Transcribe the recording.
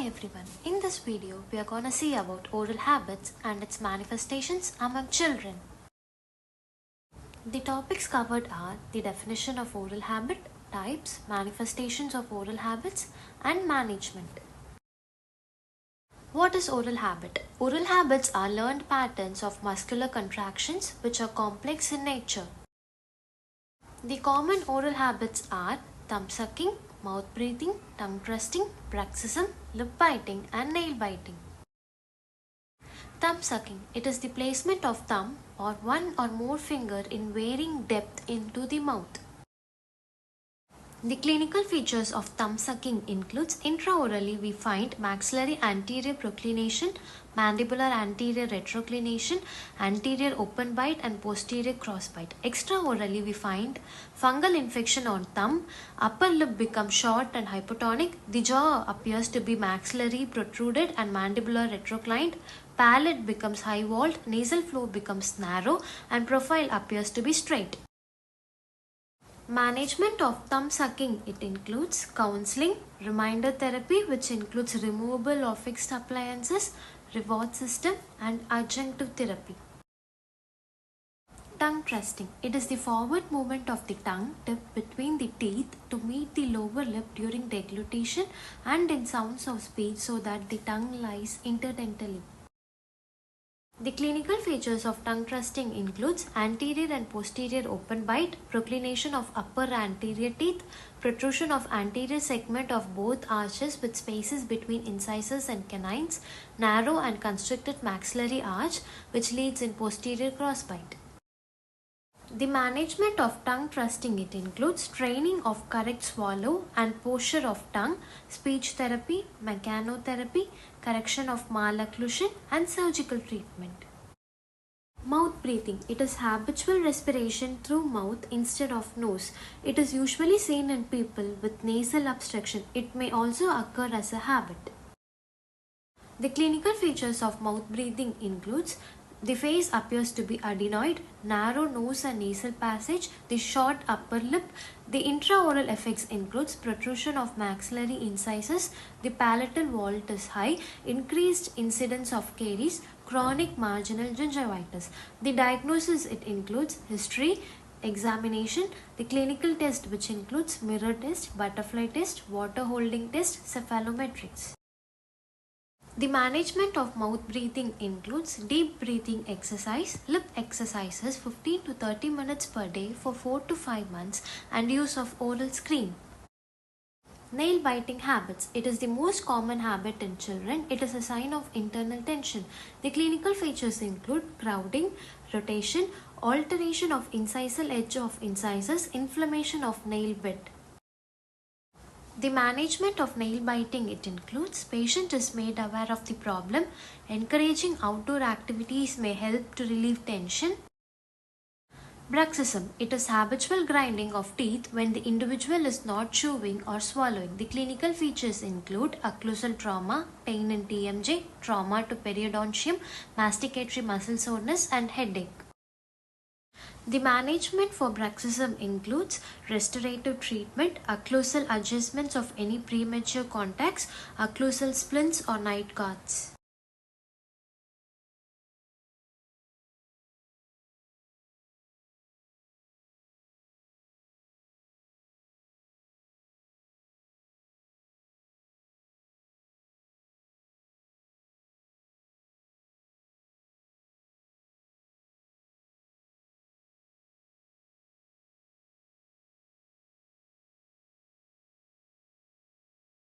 everyone, in this video we are gonna see about oral habits and its manifestations among children. The topics covered are the definition of oral habit, types, manifestations of oral habits and management. What is oral habit? Oral habits are learned patterns of muscular contractions which are complex in nature. The common oral habits are thumb sucking, mouth breathing, tongue twisting, bruxism, lip biting and nail biting. Thumb sucking. It is the placement of thumb or one or more finger in varying depth into the mouth. The clinical features of thumb sucking includes intraorally we find maxillary anterior proclination, mandibular anterior retroclination, anterior open bite and posterior cross bite. Extraorally we find fungal infection on thumb, upper lip becomes short and hypotonic, the jaw appears to be maxillary protruded and mandibular retroclined, palate becomes high-walled, nasal floor becomes narrow and profile appears to be straight. Management of thumb sucking, it includes counseling, reminder therapy which includes removable of fixed appliances, reward system and adjunctive therapy. Tongue twisting. It is the forward movement of the tongue tip between the teeth to meet the lower lip during deglutition and in sounds of speech so that the tongue lies interdentally. The clinical features of tongue twisting includes anterior and posterior open bite, proclination of upper anterior teeth, protrusion of anterior segment of both arches with spaces between incisors and canines, narrow and constricted maxillary arch which leads in posterior crossbite. The management of tongue twisting, it includes training of correct swallow and posture of tongue, speech therapy, mechanotherapy, correction of malocclusion and surgical treatment. Mouth breathing. It is habitual respiration through mouth instead of nose. It is usually seen in people with nasal obstruction. It may also occur as a habit. The clinical features of mouth breathing includes the face appears to be adenoid, narrow nose and nasal passage, the short upper lip. The intraoral effects includes protrusion of maxillary incisors, the palatal vault is high, increased incidence of caries, chronic marginal gingivitis. The diagnosis, it includes history, examination, the clinical test which includes mirror test, butterfly test, water holding test, cephalometrics. The management of mouth breathing includes deep breathing exercise, lip exercises 15 to 30 minutes per day for 4 to 5 months and use of oral screen. Nail biting habits. It is the most common habit in children. It is a sign of internal tension. The clinical features include crowding, rotation, alteration of incisal edge of incisors, inflammation of nail bed. The management of nail biting, it includes patient is made aware of the problem, encouraging outdoor activities may help to relieve tension. Bruxism, it is habitual grinding of teeth when the individual is not chewing or swallowing. The clinical features include occlusal trauma, pain in TMJ, trauma to periodontium, masticatory muscle soreness and headache. The management for bruxism includes restorative treatment, occlusal adjustments of any premature contacts, occlusal splints or night guards.